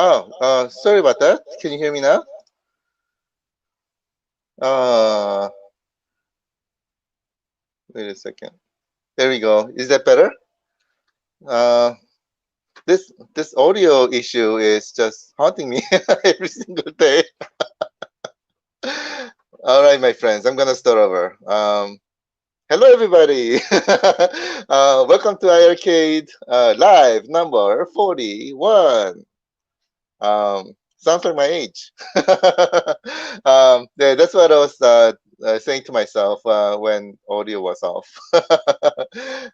Sorry about that. Can you hear me now? Uh, Wait a second. There we go. Is that better? Uh, this audio issue is just haunting me every single day. All right, my friends, I'm gonna start over. Hello, everybody. Welcome to iiRcade live number 41. Sounds like my age. Yeah, that's what I was saying to myself when audio was off.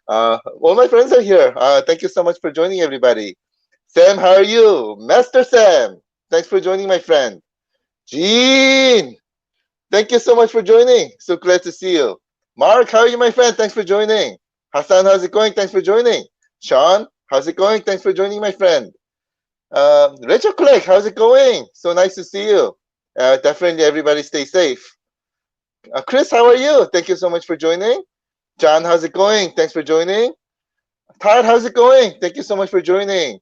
All my friends are here. Thank you so much for joining, everybody. Sam, how are you? Master Sam, thanks for joining, my friend. Gene, thank you so much for joining. So glad to see you. Mark, how are you, my friend? Thanks for joining. Hassan, how's it going? Thanks for joining. Sean, how's it going? Thanks for joining, my friend. Rachel Clegg, how's it going? So nice to see you. Definitely everybody stay safe. Chris, how are you? Thank you so much for joining. John, how's it going? Thanks for joining. Todd, how's it going? Thank you so much for joining.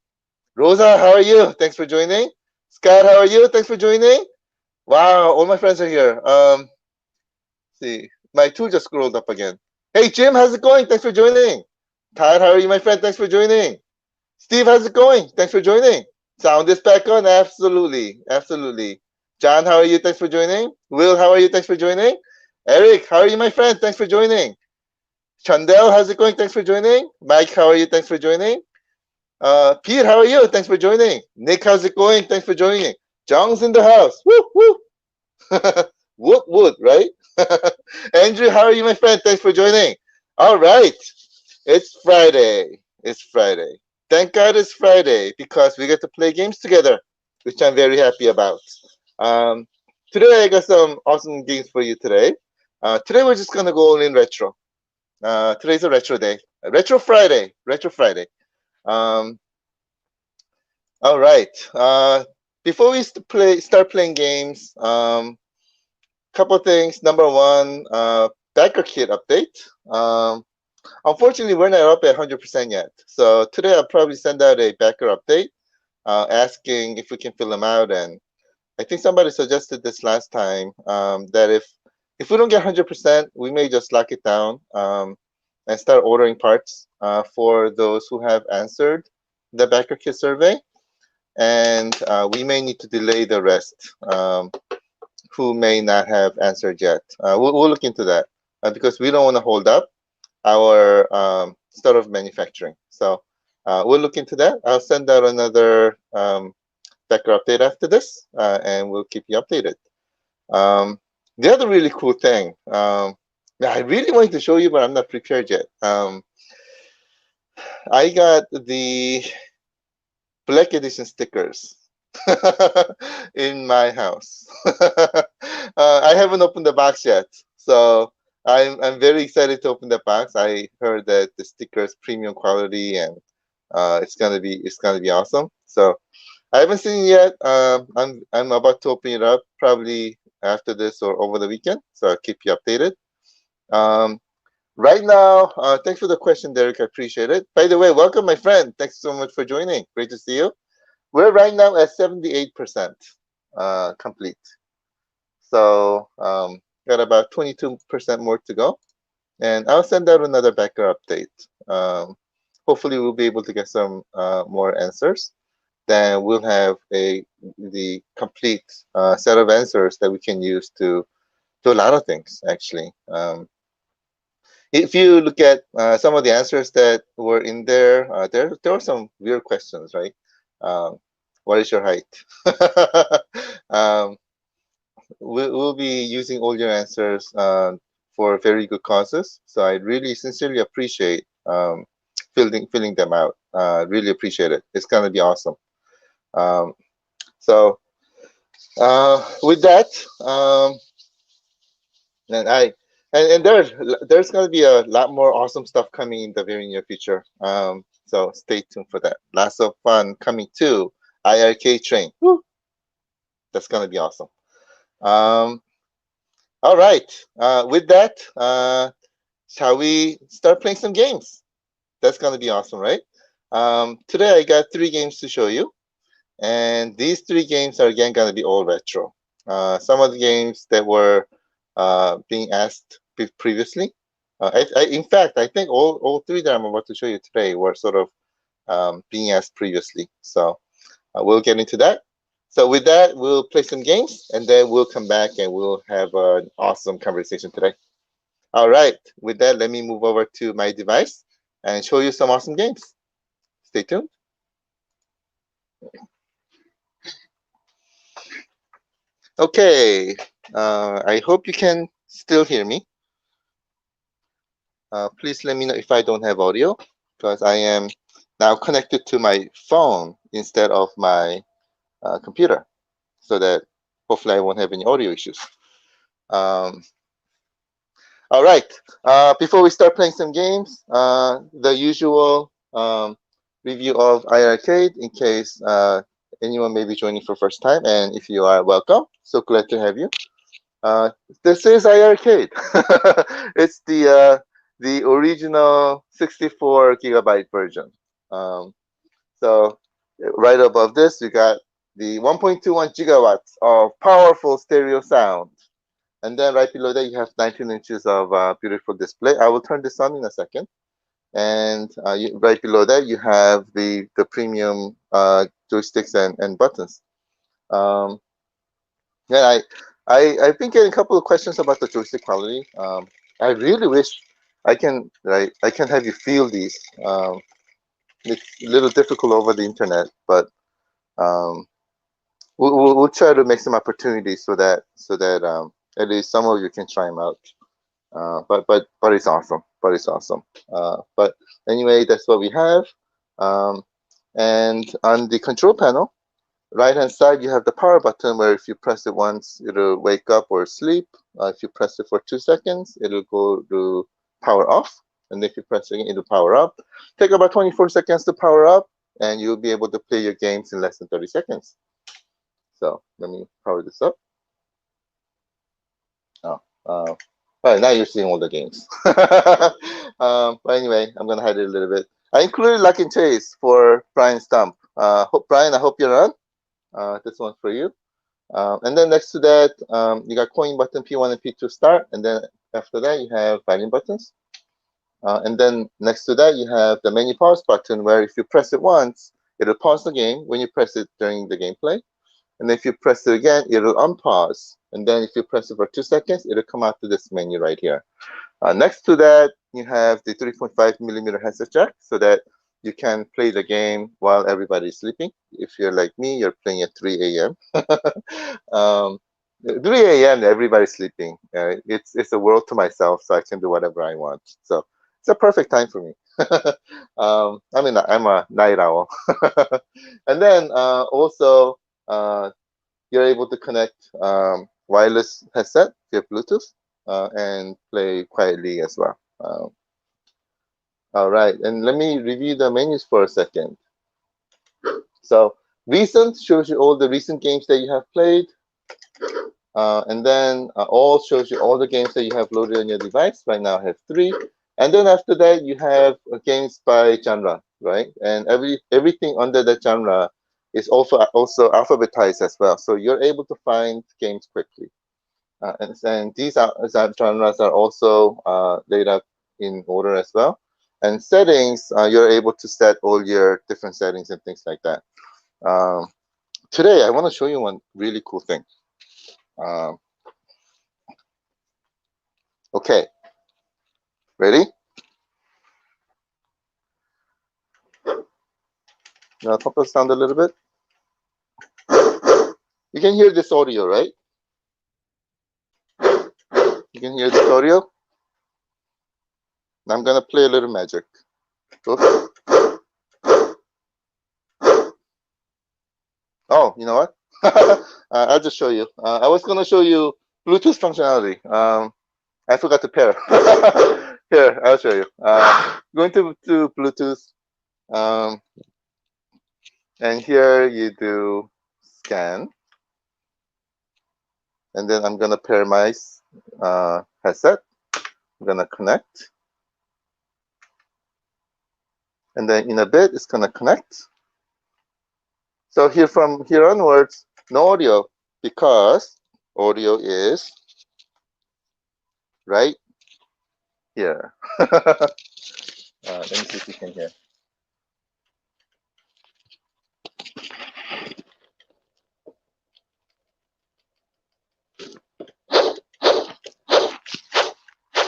Rosa, how are you? Thanks for joining. Scott, how are you? Thanks for joining. Wow, all my friends are here. See, my tool just scrolled up again. Hey, Jim, how's it going? Thanks for joining. Todd, how are you, my friend? Thanks for joining. Steve, how's it going? Thanks for joining. Sound is back on? Absolutely. Absolutely. John, how are you? Thanks for joining. Will, how are you? Thanks for joining. Eric, how are you, my friend? Thanks for joining. Chandel, how's it going? Thanks for joining. Mike, how are you? Thanks for joining. Pete, how are you? Thanks for joining. Nick, how's it going? Thanks for joining. Jong's in the house. Woo, woo. Woot, woot, right? Andrew, how are you, my friend? Thanks for joining. All right. It's Friday. It's Friday. Thank God it's Friday because we get to play games together, which I'm very happy about. Um, Today I got some awesome games for you today. Today we're just gonna go all in retro. Today's a retro day, retro Friday, retro Friday. Um, all right. Before we start playing games, couple things. Number one, backer kit update. Unfortunately, we're not up at 100% yet. So today I'll probably send out a backer update asking if we can fill them out. And I think somebody suggested this last time that if we don't get 100%, we may just lock it down and start ordering parts for those who have answered the backer kit survey. And we may need to delay the rest who may not have answered yet. We'll look into that because we don't want to hold up our start of manufacturing. So we'll look into that. I'll send out another backer update after this, and we'll keep you updated. The other really cool thing, I really wanted to show you, but I'm not prepared yet. I got the Black Edition stickers in my house. I haven't opened the box yet, so I'm very excited to open the box. I heard that the stickers premium quality and it's gonna be awesome. So I haven't seen it yet. I'm about to open it up probably after this or over the weekend. So I'll keep you updated. Right now, thanks for the question, Derek. I appreciate it. By the way, welcome, my friend. Thanks so much for joining. Great to see you. We're right now at 78% complete. So got about 22% more to go. And I'll send out another backer update. Hopefully, we'll be able to get some more answers. Then we'll have the complete set of answers that we can use to a lot of things, actually. If you look at some of the answers that were in there, there were some weird questions, right? What is your height? um, we'll be using all your answers for very good causes. So I really sincerely appreciate filling them out. Really appreciate it. It's gonna be awesome. So with that, and there's gonna be a lot more awesome stuff coming in the very near future. So stay tuned for that. Lots of fun coming to iiRcade Train. Woo! That's gonna be awesome. All right. With that, shall we start playing some games? That's gonna be awesome, right? Today I got 3 games to show you. And these three games are again going to be all retro. Some of the games that were being asked previously. In fact, I think all three that I'm about to show you today were sort of being asked previously. So we'll get into that. So with that, we'll play some games, and then we'll come back and we'll have an awesome conversation today. All right. With that, let me move over to my device and show you some awesome games. Stay tuned. Okay. I hope you can still hear me. Please let me know if I don't have audio, because I am now connected to my phone instead of my computer, so that hopefully I won't have any audio issues. Um, all right. Before we start playing some games, the usual review of iiRcade in case anyone may be joining for first time, and if you are, welcome. So glad to have you. Uh, this is iiRcade. It's the original 64 gigabyte version. Um, so right above this, you got the 1.21 gigawatts of powerful stereo sound. And then right below that, you have 19 inches of beautiful display. I will turn this on in a second. And right below that, you have the premium joysticks and buttons. Um, yeah, I've been getting a couple of questions about the joystick quality. I really wish I can have you feel these. It's a little difficult over the internet, but um, we'll try to make some opportunities so that at least some of you can try them out. But it's awesome. But it's awesome. But anyway, that's what we have. Um, and on the control panel, right hand side, you have the power button where if you press it once, it'll wake up or sleep. If you press it for 2 seconds, it'll go to power off. And if you press it again, it'll power up. Take about 24 seconds to power up, and you'll be able to play your games in less than 30 seconds. So let me power this up. Oh, all right, now you're seeing all the games. But anyway, I'm gonna hide it a little bit. I included Luck and Chase for Brian Stump. Brian, I hope you're on. This one's for you. And then next to that, you got coin button P1 and P2 start, and then after that you have volume buttons. And then next to that you have the menu pause button, where if you press it once, it'll pause the game when you press it during the gameplay. And if you press it again, it'll unpause. And then if you press it for 2 seconds, it'll come out to this menu right here. Next to that, you have the 3.5mm headset jack, so that you can play the game while everybody's sleeping. If you're like me, you're playing at 3 a.m. 3 a.m. everybody's sleeping. It's a world to myself, so I can do whatever I want. So it's a perfect time for me. I mean, I'm a night owl. And then also, you're able to connect wireless headset via Bluetooth and play quietly as well. All right, and let me review the menus for a second. So recent shows you all the recent games that you have played. And then all shows you all the games that you have loaded on your device. Right now I have 3. And then after that, you have games by genre, right? And everything under that genre is also alphabetized as well. So you're able to find games quickly. And these genres are also laid out in order as well. And settings, you're able to set all your different settings and things like that. Today, I want to show you one really cool thing. Okay, ready? Now pump the sound a little bit. You can hear this audio, right? You can hear this audio? Now I'm gonna play a little magic. Oops. Oh, you know what? I'll just show you. I was gonna show you Bluetooth functionality. I forgot to pair. Here, I'll show you. Going to Bluetooth, and here you do scan, and then I'm gonna pair my headset. I'm gonna connect, and then in a bit it's gonna connect, So from here onwards, no audio because audio is right here. Let me see if you can hear.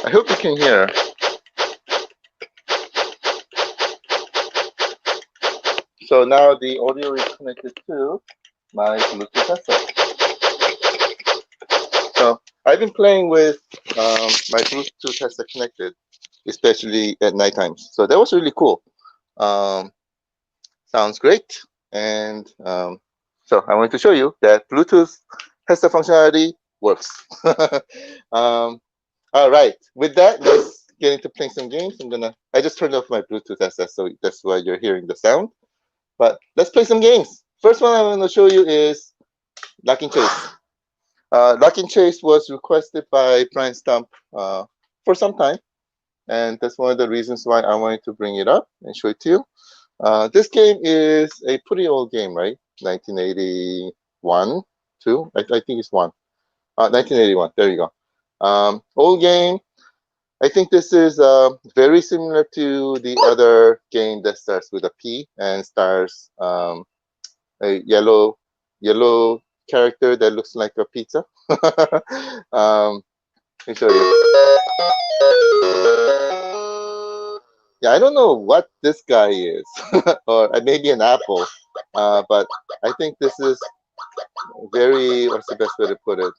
I hope you can hear. So now the audio is connected to my Bluetooth headset. So I've been playing with my Bluetooth headset connected, especially at night times. So that was really cool. Um, Sounds great. And so I want to show you that Bluetooth headset functionality works. All right. With that, let's get into playing some games. I just turned off my Bluetooth headset, so that's why you're hearing the sound. But let's play some games. First one I'm going to show you is Lock and Chase. Lock and Chase was requested by Brian Stump for some time, and that's one of the reasons why I wanted to bring it up and show it to you. This game is a pretty old game, right? 1981, two. I think it's one. 1981. There you go. Old game. I think this is very similar to the other game that starts with a P and stars a yellow character that looks like a pizza. Let me show you. Yeah, I don't know what this guy is, or maybe an apple, but I think this is very. What's the best way to put it?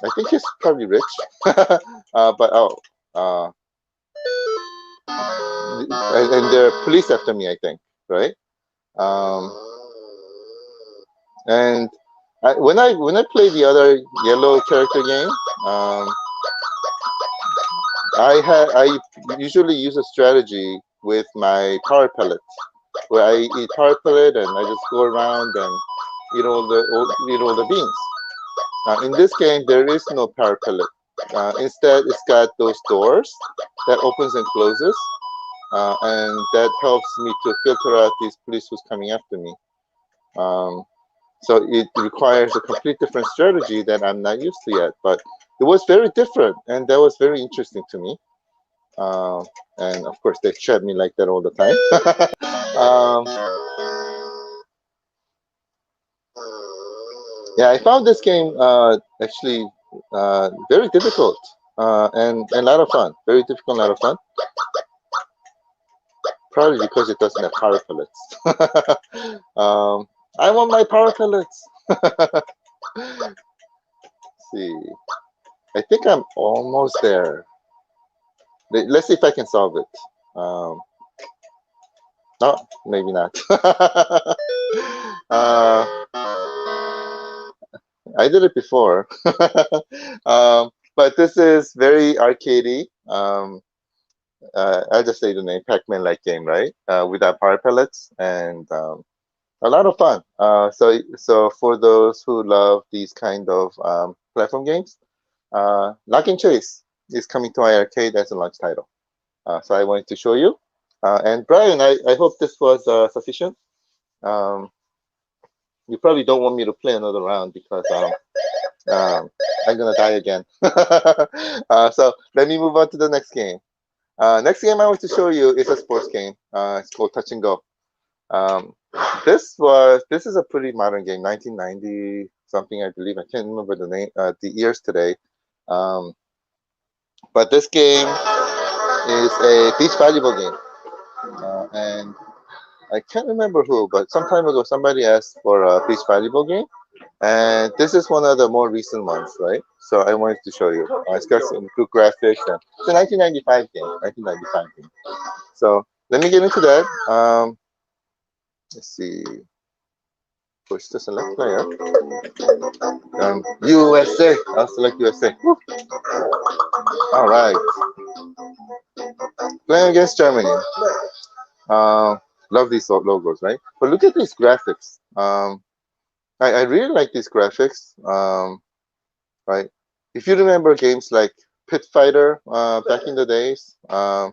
I think he's probably rich, but uh, and there are police after me. I think, right? Um, and when I play the other yellow character game, um, I usually use a strategy with my power pellet, where I eat power pellet and I just go around and eat all the beans. In this game, there is no power pellet. Instead, it's got those doors that opens and closes, and that helps me to filter out these police who's coming after me. Um, so it requires a complete different strategy that I'm not used to yet, but it was very different, and that was very interesting to me. Uh, and of course, they chat me like that all the time. um, yeah, I found this game actually very difficult and a lot of fun. Very difficult, a lot of fun. Probably because it doesn't have power pellets. I want my power pellets. See, I think I'm almost there. Let's see if I can solve it. No, maybe not. uh, I did it before. But this is very arcadey. I'll just say the name, Pac-Man-like game, right? Without power pellets and a lot of fun. So for those who love these kind of platform games, Lock and Chase is coming to iiRcade as a launch title. So I wanted to show you. And Brian, I hope this was sufficient. Um, you probably don't want me to play another round because I'm gonna die again. So let me move on to the next game. Next game I want to show you is a sports game. It's called Touch and Go. Um, this is a pretty modern game, 1990 something, I believe. I can't remember the name, the years today. Um, but this game is a beach volleyball game, and I can't remember who, but some time ago somebody asked for a beach volleyball game, and this is one of the more recent ones, right? So I wanted to show you. It's got some good graphics. And it's a 1995 game, 1995 game. So let me get into that. Let's see. Push to select player. USA. I'll select USA. Woo. All right. Playing against Germany. Uh, Love these logos, right? But look at these graphics. I really like these graphics. Right. If you remember games like Pit Fighter back in the days, I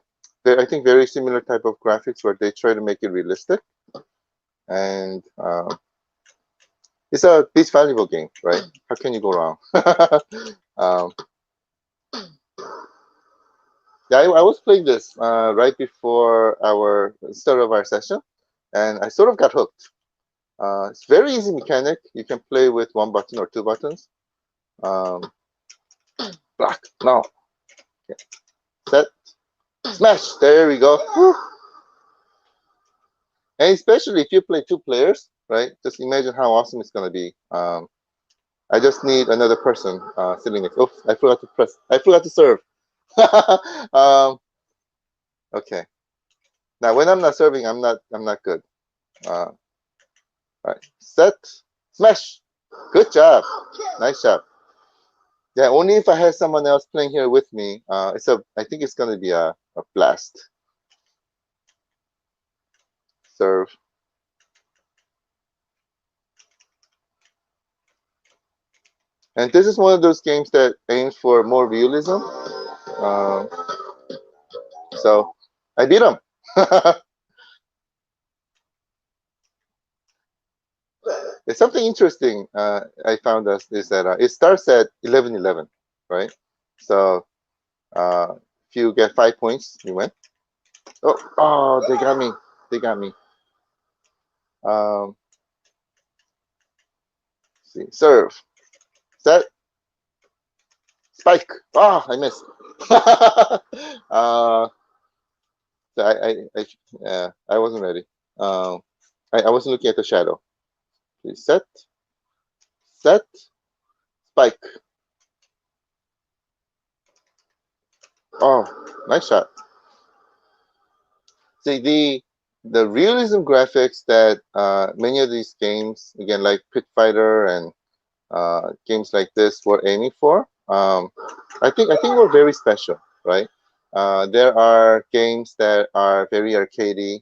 think very similar type of graphics where they try to make it realistic. and it's a beach volleyball game, right? How can you go wrong? um, yeah, I was playing this right before our start of our session, and I sort of got hooked. It's very easy mechanic. You can play with one button or two buttons. Um, Block. No. Okay. Set. Smash. There we go. Woo. And especially if you play two players, right? Just imagine how awesome it's gonna be. I just need another person sitting next. Oh, I forgot to press. I forgot to serve. Okay. Now when I'm not serving, I'm not good. All right. Set. Smash. Good job. Nice job. Yeah. Only if I have someone else playing here with me. I think it's gonna be a blast. Serve. And this is one of those games that aims for more realism. Um, so I beat him. It's something interesting I found us is that it starts at 11:11, right? So if you get 5 points, you win. Oh, they got me. They got me. Um, see, serve, set, spike. Oh, I missed. So I wasn't ready. Um, I wasn't looking at the shadow. Please set, set, spike. Oh, nice shot. See the realism graphics that many of these games, again like Pit Fighter and games like this, were aiming for. I think were very special, right? There are games that are very arcadey,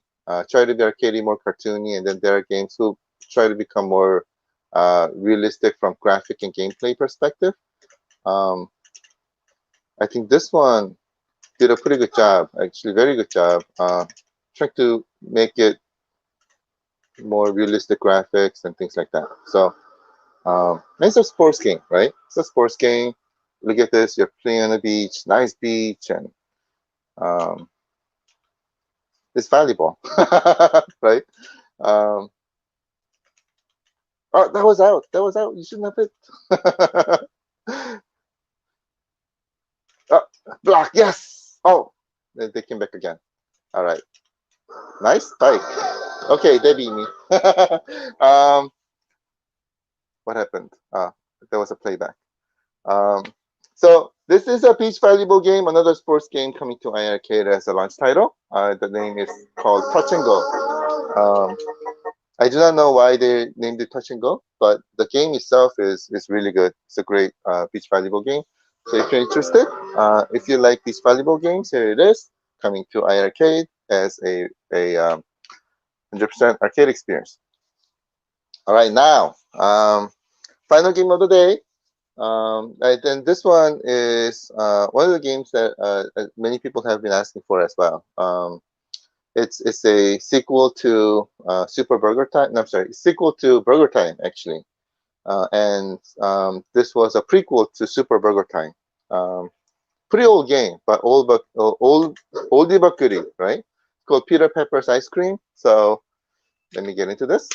try to be arcadey, more cartoony, and then there are games who try to become more realistic from graphic and gameplay perspective. Um, I think this one did a pretty good job, actually, very good job, trying to make it more realistic graphics and things like that. So it's a sports game, right? It's a sports game. Look at this, you're playing on a beach, nice beach, and um, it's volleyball, right? Um, oh, that was out. That was out. You shouldn't have hit. Oh, block, yes. Oh, they came back again. All right, nice spike. Okay, they beat me. um, what happened? There was a playback. Um, so this is a beach volleyball game, another sports game coming to iiRcade as a launch title. The name is called Touch and Go. I do not know why they named it Touch and Go, but the game itself is really good. It's a great beach volleyball game. So if you're interested, if you like beach volleyball games, here it is, coming to iiRcade as a 100% arcade experience. All right, now final game of the day. Then this one is one of the games that many people have been asking for as well. It's a sequel to Super Burger Time. No, I'm sorry, sequel to Burger Time actually, and this was a prequel to Super Burger Time. Pretty old game, but oldie but goodie, right? It's called Peter Pepper's Ice Cream. So let me get into this.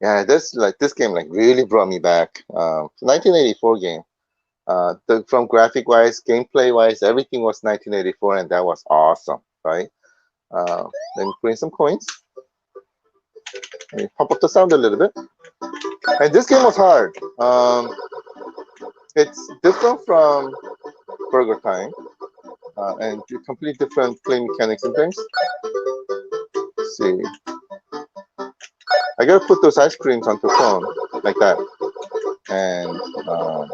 Yeah, this game really brought me back. 1984 game. From graphic wise, gameplay wise, everything was 1984, and that was awesome, right? Let me put in some coins. Let me pump up the sound a little bit. And this game was hard. It's different from Burger Time, and completely different play mechanics and things. Let's see, I gotta put those ice creams onto the phone like that, and oh.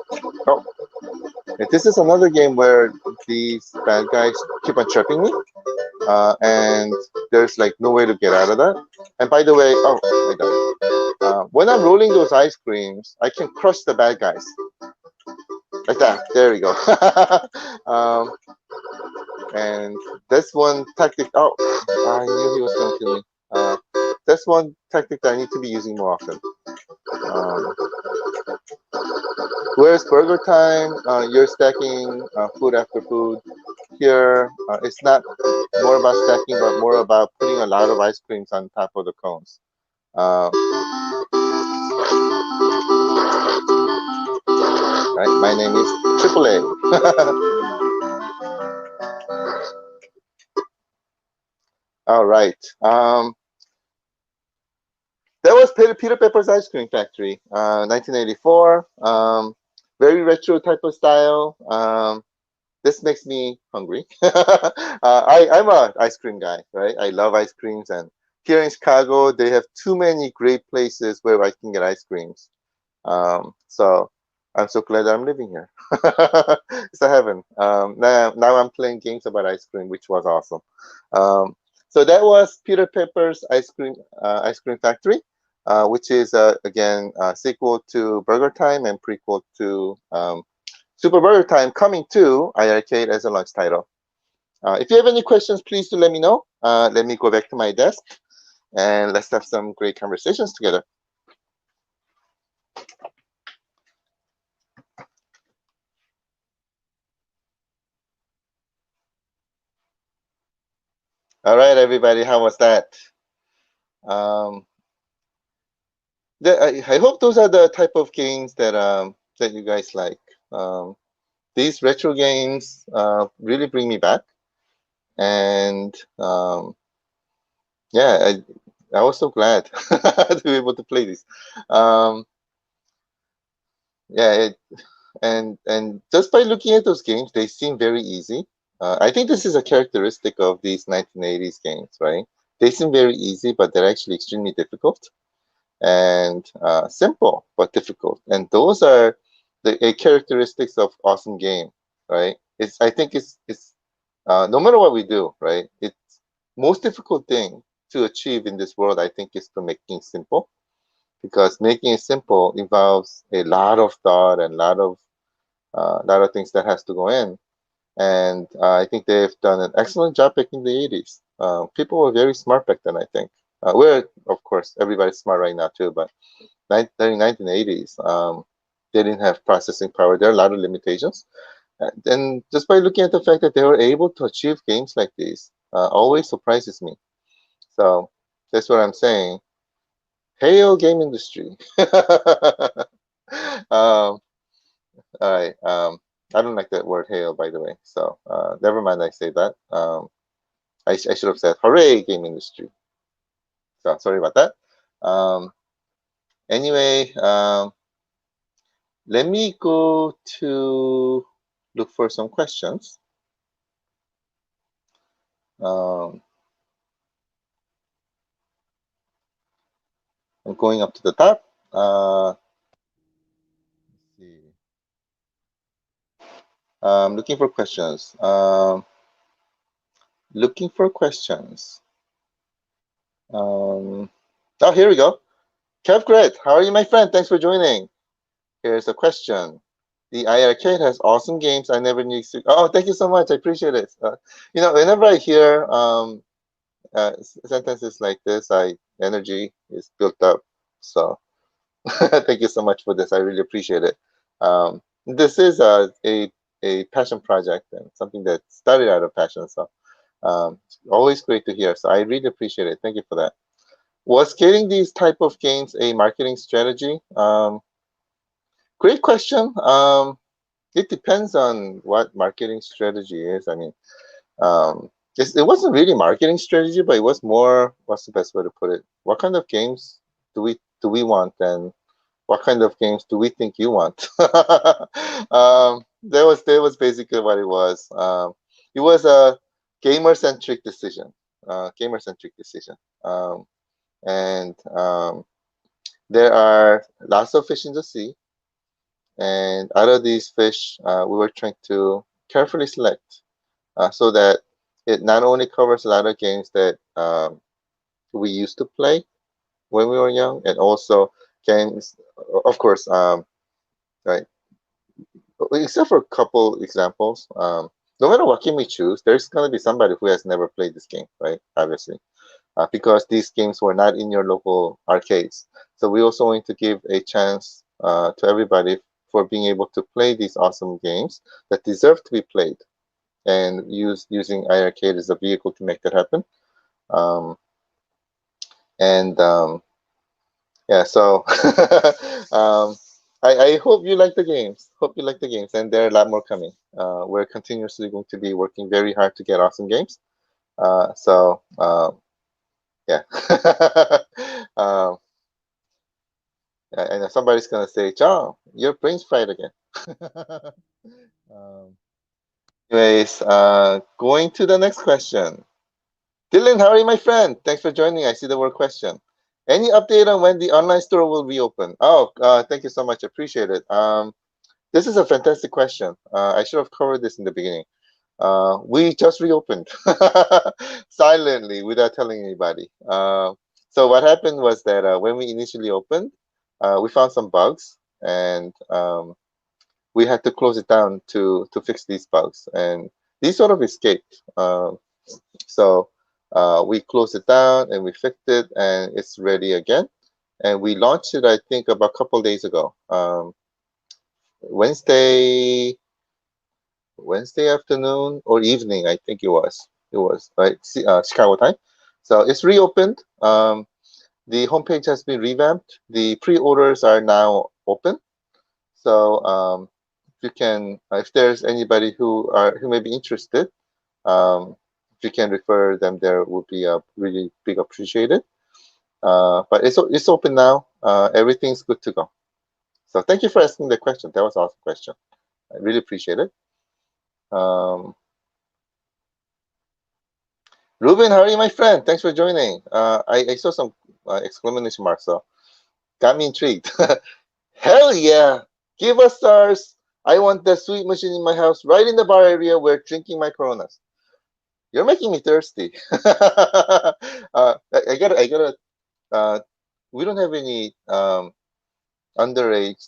This is another game where these bad guys keep on trapping me, and there's no way to get out of that. And by the way, oh, I died. When I'm rolling those ice creams, I can crush the bad guys like that. There we go. And that's one tactic. Oh, I knew he was gonna kill me. Uh, that's one tactic that I need to be using more often. Um, whereas burger time, you're stacking food after food. Here, it's not more about stacking, but more about putting a lot of ice creams on top of the cones. Uh, right, my name is Triple A. All right. That was Peter Pepper's Ice Cream Factory, 1984. Very retro type of style. This makes me hungry. I'm a ice cream guy, right? I love ice creams, and here in Chicago, they have too many great places where I can get ice creams. So I'm so glad that I'm living here. It's a heaven. Now I'm playing games about ice cream, which was awesome. Um, so that was Peter Pepper's Ice Cream Factory, which is again a sequel to Burger Time and prequel to Super Burger Time, coming to iiRcade as a launch title. If you have any questions, please do let me know. Let me go back to my desk and let's have some great conversations together. All right, everybody, how was that? Um, I hope those are the type of games that you guys like. Um, these retro games really bring me back, and yeah, I was so glad to be able to play this. Um, yeah, and just by looking at those games, they seem very easy. I think this is a characteristic of these 1980s games, right? They seem very easy, but they're actually extremely difficult and simple but difficult. And those are the characteristics of awesome game, right? I think it's no matter what we do, right? It's most difficult thing to achieve in this world, I think, is to make things simple, because making it simple involves a lot of thought and a lot of things that has to go in. And I think they've done an excellent job back in the 80s. People were very smart back then, I think. We're, of course, everybody's smart right now too, but during 1980s, they didn't have processing power. There are a lot of limitations. And just by looking at the fact that they were able to achieve games like these, always surprises me. So that's what I'm saying. Hail game industry. um, all right. I don't like that word hail, by the way. So never mind. I say that. I should have said hooray game industry. So sorry about that. Um, anyway, let me go to look for some questions. Um, I'm going up to the top. Let's see. Looking for questions. Looking for questions. Oh, here we go. Kev Gret, how are you, my friend? Thanks for joining. Here's a question. The iiRcade has awesome games I never knew. Oh, thank you so much. I appreciate it. Whenever I hear sentences like this, energy is built up. So thank you so much for this. I really appreciate it. This is a passion project and something that started out of passion. So it's always great to hear. So I really appreciate it. Thank you for that. Was getting these type of games a marketing strategy? Great question. It depends on what marketing strategy is. I mean, it wasn't really marketing strategy, but it was more. What's the best way to put it? What kind of games do we want, and what kind of games do we think you want? That was basically what it was. It was a gamer centric decision. Gamer centric decision. And there are lots of fish in the sea, and out of these fish, we were trying to carefully select so that it not only covers a lot of games that we used to play when we were young, and also games, of course, right? Except for a couple examples, no matter what game we choose, there's going to be somebody who has never played this game, right? Obviously. because these games were not in your local arcades. So we also want to give a chance to everybody for being able to play these awesome games that deserve to be played, and using iiRcade as a vehicle to make that happen. Um, and Yeah, so I hope you like the games. Hope you like the games, and there are a lot more coming. We're continuously going to be working very hard to get awesome games. Yeah. um, I know somebody's gonna say, "John, your brain's fried again." um, Anyways, going to the next question. Dylan, how are you, my friend? Thanks for joining. I see the word question. Any update on when the online store will reopen? Oh, thank you so much. Appreciate it. This is a fantastic question. I should have covered this in the beginning. We just reopened silently without telling anybody. So what happened was that when we initially opened, we found some bugs, and we had to close it down to fix these bugs. And these sort of escaped. So we closed it down and we fixed it, and it's ready again. And we launched it, I think, about a couple days ago. Wednesday Wednesday afternoon or evening, I think it was. It was right, Chicago time. So it's reopened. The homepage has been revamped. The pre-orders are now open. So if you can, if there's anybody who may be interested, if you can refer them, there would be a really big appreciated. But it's open now. Everything's good to go. So thank you for asking the question. That was an awesome question. I really appreciate it. Um, Ruben, how are you, my friend? Thanks for joining. I saw some exclamation marks, so got me intrigued. Hell yeah! Give us stars. I want that sweet machine in my house, right in the bar area where drinking my Coronas. You're making me thirsty. I gotta. Uh, we don't have any underage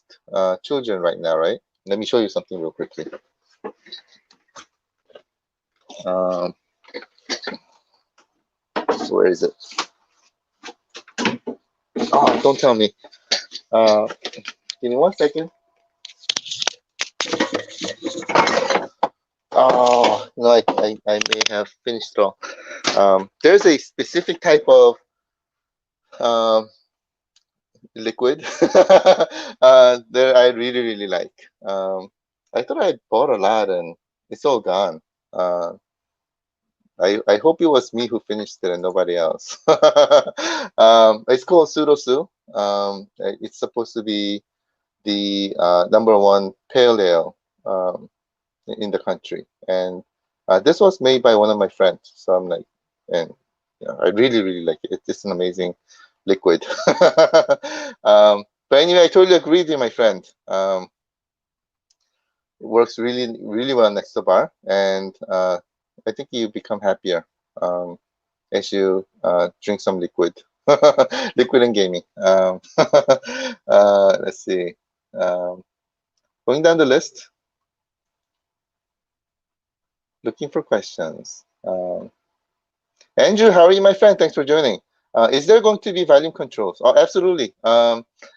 children right now, right? Let me show you something real quickly. Um, where is it? Oh, don't tell me. Uh, Give me 1 second. Oh, no, I may have finished wrong. There's a specific type of um, liquid that I really, really like. I thought I bought a lot and it's all gone. Uh, I hope it was me who finished it and nobody else. It's called Pseudo. It's supposed to be the number one pale ale. In the country. And this was made by one of my friends. So I'm like, and I really, really like it. It's an amazing liquid. But anyway, I totally agree with you, my friend. It works really, really well next to bar, and I think you become happier as you drink some liquid, liquid and gaming. Let's see. Um, Going down the list, looking for questions. Andrew, how are you, my friend? Thanks for joining. Is there going to be volume controls? Oh, absolutely.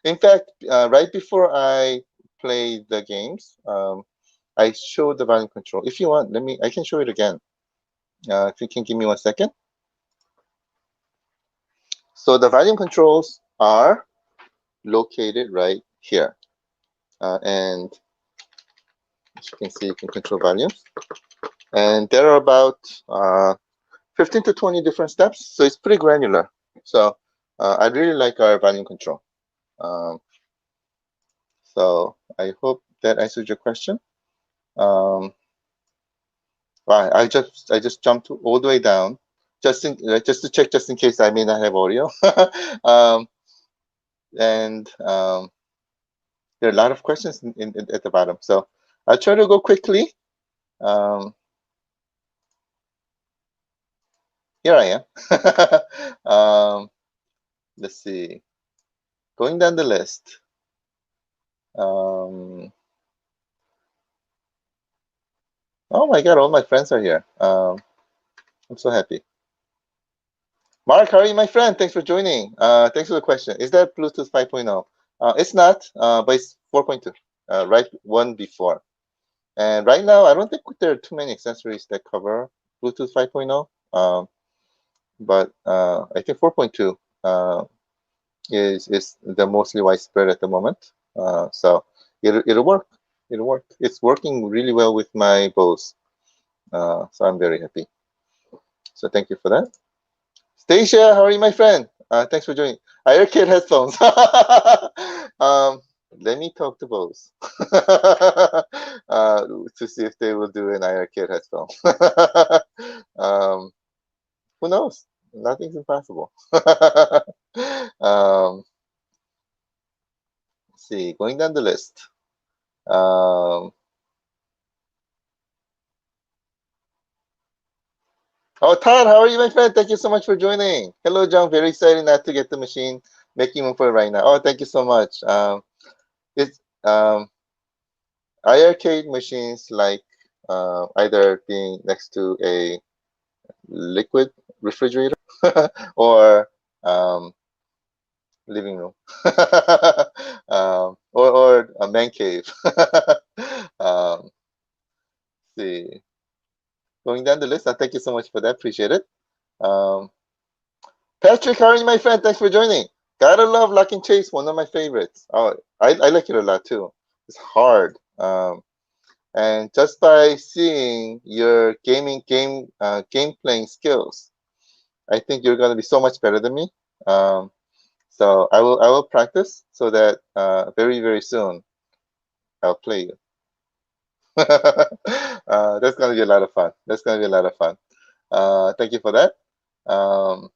In fact, right before I play the games, I showed the volume control. If you want, I can show it again. If you can give me 1 second. So the volume controls are located right here. And as you can see, you can control volumes. And there are about 15 to 20 different steps. So it's pretty granular. So I really like our volume control. Um, so I hope that answers your question. Um, I just jumped all the way down, just to check, just in case I may not have audio. um, and There are a lot of questions at the bottom, so I'll try to go quickly. Um, Here I am. Let's see, going down the list. Um, oh my God, all my friends are here. I'm so happy. Mark, how are you, my friend? Thanks for joining. Thanks for the question. Is that Bluetooth 5.0? It's not, but it's 4.2, right? One before. And right now, I don't think there are too many accessories that cover Bluetooth 5.0. But I think 4.2 is the mostly widespread at the moment. So it'll work. It'll work. It's working really well with my Bose. So I'm very happy. So thank you for that. Stacia, how are you, my friend? Thanks for joining. iiRcade headphones. um, let me talk to Bose to see if they will do an iiRcade headphone. um, who knows? Nothing's impossible. Let's see, going down the list. Um, oh, Todd, how are you, my friend? Thank you so much for joining. Hello, John. Very excited not to get the machine making room for it right now. Oh, thank you so much. It's iArcade machines like either being next to a liquid refrigerator or um, living room or a man cave. um, see, going down the list. Thank you so much for that. Appreciate it. Um, Patrick, how are you, my friend? Thanks for joining. Gotta love Lock and Chase, one of my favorites. Oh, I like it a lot too. It's hard. And just by seeing your game playing skills, I think you're gonna be so much better than me. Um, so I will practice so that very soon I'll play you. That's gonna be a lot of fun. That's gonna be a lot of fun. Thank you for that. Um,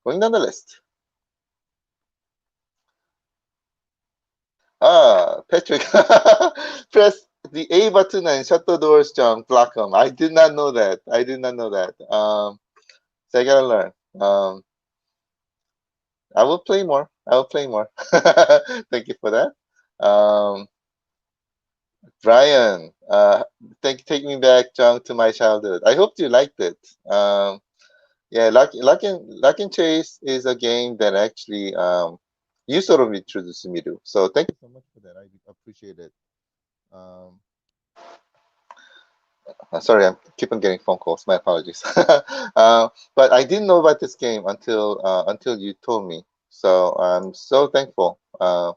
going down the list. Patrick, press the A button and shut the doors, John. Block them. I did not know that. I did not know that. So I gotta learn. I will play more. I will play more. Thank you for that. Um, Brian, take me back, John, to my childhood. I hope you liked it. Yeah, Luck and Chase is a game that actually you sort of introduced me to. So thank you so much for that. I appreciate it. Um, sorry, I keep on getting phone calls. My apologies. But I didn't know about this game until you told me. So I'm so thankful. Now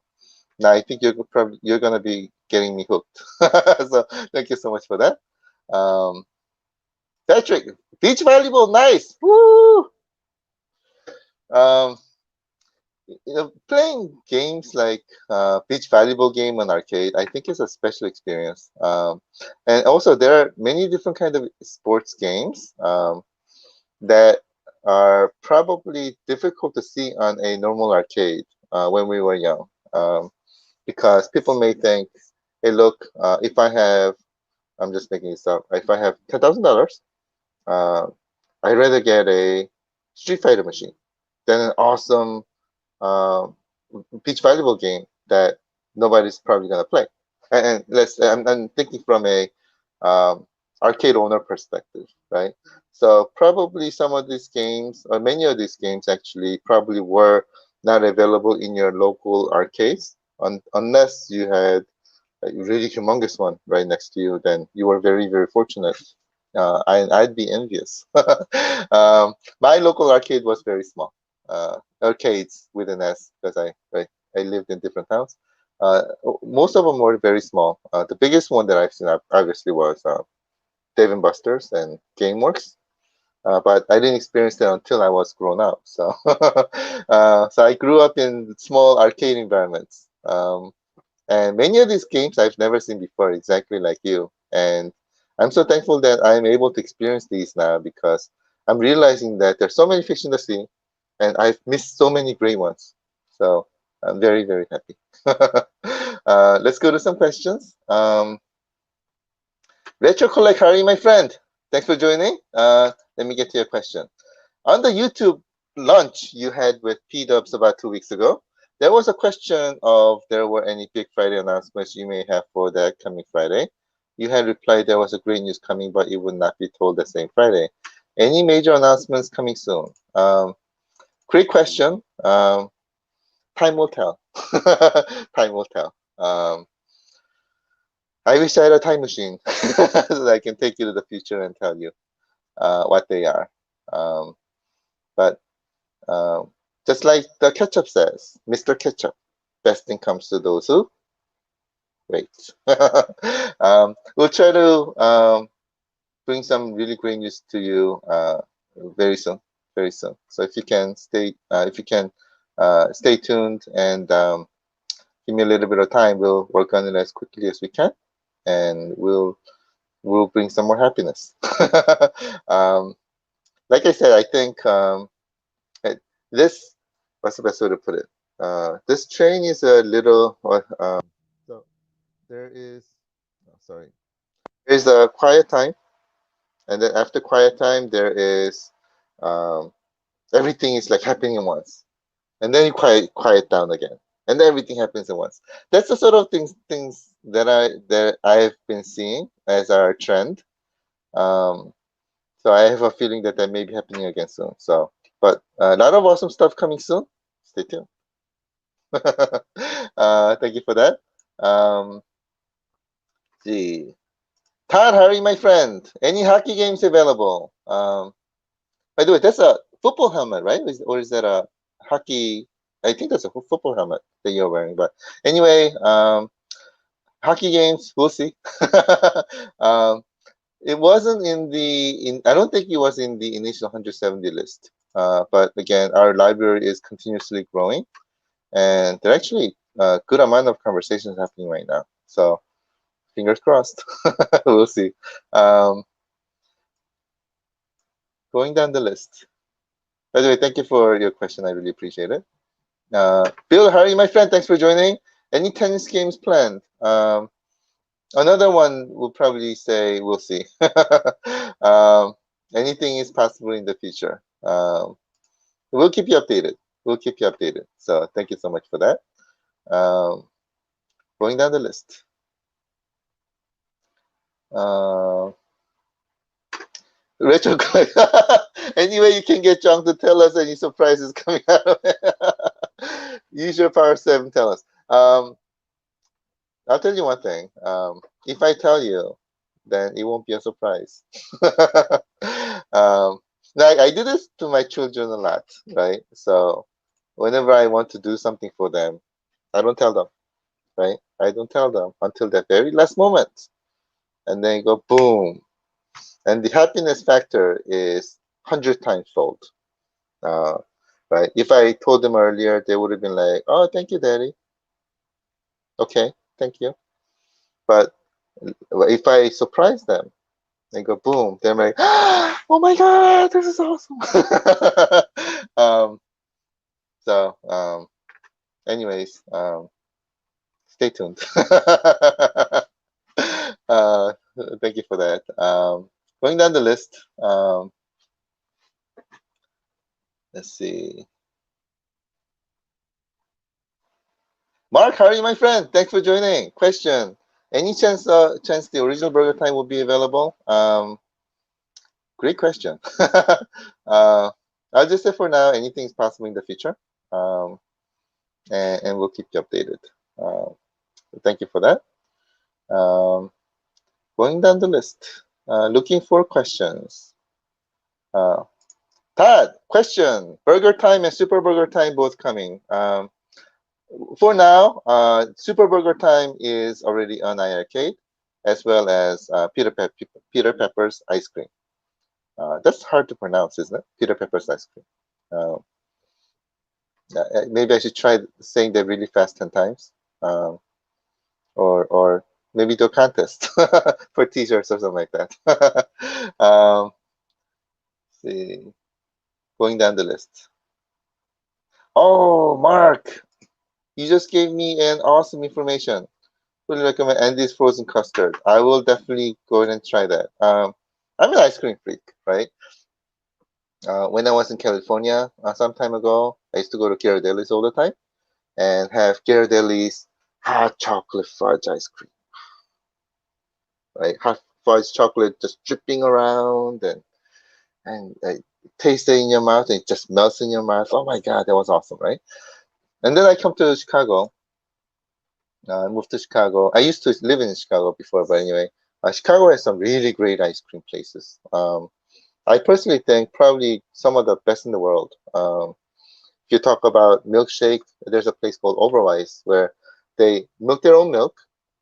I think you're gonna be getting me hooked. So thank you so much for that. Um, Patrick, beach volleyball, nice. Woo! Um, playing games like beach volleyball game on arcade, I think is a special experience. And also, there are many different kind of sports games that are probably difficult to see on a normal arcade when we were young, because people may think, "Hey, look, if I have, I'm just making this up. If I have $10,000, uh, I'd rather get a Street Fighter machine than an awesome." Um, beach volleyball game that nobody's probably gonna play. And I'm thinking from a um, arcade owner perspective, right? So probably some of these games, or many of these games, actually probably were not available in your local arcades, unless you had a really humongous one right next to you. Then you were very fortunate. I'd be envious. My local arcade was very small. Arcades with an S, because I lived in different towns. Most of them were very small. The biggest one that I've seen obviously was Dave and Buster's and GameWorks. But I didn't experience that until I was grown up. So, so I grew up in small arcade environments. And many of these games I've never seen before, exactly like you. And I'm so thankful that I'm able to experience these now, because I'm realizing that there's so many fish in the sea, and I've missed so many great ones. So I'm very happy. Let's go to some questions. Retro Collect, how are you, my friend? Thanks for joining. Let me get to your question. On the YouTube lunch you had with P Dubs about 2 weeks ago, there was a question of there were any big Friday announcements you may have for that coming Friday. You had replied there was a great news coming, but it would not be told the same Friday. Any major announcements coming soon? Great question. Time will tell. Time will tell. I wish I had a time machine so that I can take you to the future and tell you what they are. Um, but just like the ketchup says, Mr. Ketchup, best thing comes to those who wait. We'll try to bring some really great news to you very soon, very soon. So if you can stay tuned and give me a little bit of time, we'll work on it as quickly as we can, and we'll bring some more happiness. um, like I said, I think this, what's the best way to put it? This train is a little. So there is. Oh, sorry. There's a quiet time, and then after quiet time, there is um, everything is like happening at once, and then you quiet down again, and then everything happens at once. That's the sort of things that I've been seeing as our trend. Um, so I have a feeling that that may be happening again soon. So, but a lot of awesome stuff coming soon. Stay tuned. Thank you for that. Um, gee. Todd, how are you, my friend? Any hockey games available? By the way, that's a football helmet, right? Or is that a hockey? I think that's a football helmet that you're wearing. But anyway, hockey games, we'll see. um, it wasn't in. I don't think it was in the initial 170 list. But again, our library is continuously growing, and there are actually a good amount of conversations happening right now. So fingers crossed. We'll see. Um, going down the list. By the way, thank you for your question. I really appreciate it. Bill, how are you, my friend? Thanks for joining. Any tennis games planned? Another one will probably say we'll see. um, anything is possible in the future. We'll keep you updated. We'll keep you updated. So thank you so much for that. Um, going down the list. Uh, Retro Anyway, you can get John to tell us any surprises coming out of it. Use your power 7, tell us. I'll tell you one thing. If I tell you, then it won't be a surprise. um, like I do this to my children a lot, right? So whenever I want to do something for them, I don't tell them, right? I don't tell them until the very last moment, and then go boom, and the happiness factor is 100 times fold. Uh, right? If I told them earlier, they would have been like, "Oh, thank you, Daddy. Okay, thank you." But if I surprise them, they go boom, they're like, "Oh my God, this is awesome!" um, so, anyways, stay tuned. uh, Thank you for that. Going down the list. Let's see. Mark, how are you, my friend? Thanks for joining. Question: any chance the original burger time will be available? Great question. I'll just say for now, anything is possible in the future, um, and we'll keep you updated. Uh, Thank you for that. Um, Going down the list, looking for questions. Uh, Todd, question: Burger Time and Super Burger Time both coming. For now, Super Burger Time is already on iiRcade, as well as Peter Pepper's ice cream. That's hard to pronounce, isn't it? Peter Pepper's ice cream. Uh, Maybe I should try saying that really fast 10 times, um, or maybe do a contest for t-shirts or something like that. See, going down the list. Oh, Mark, you just gave me an awesome information. Really recommend Andy's frozen custard. I will definitely go ahead and try that. I'm an ice cream freak, right? When I was in California some time ago, I used to go to Ghirardelli's all the time and have Ghirardelli's hot chocolate fudge ice cream, right? Hot fudge chocolate just dripping around, and and taste it in your mouth, and it just melts in your mouth. Oh my God, that was awesome, right? And then I come to Chicago. I moved to Chicago. I used to live in Chicago before, but anyway, Chicago has some really great ice cream places. I personally think probably some of the best in the world. If you talk about milkshake, there's a place called Overwise where they milk their own milk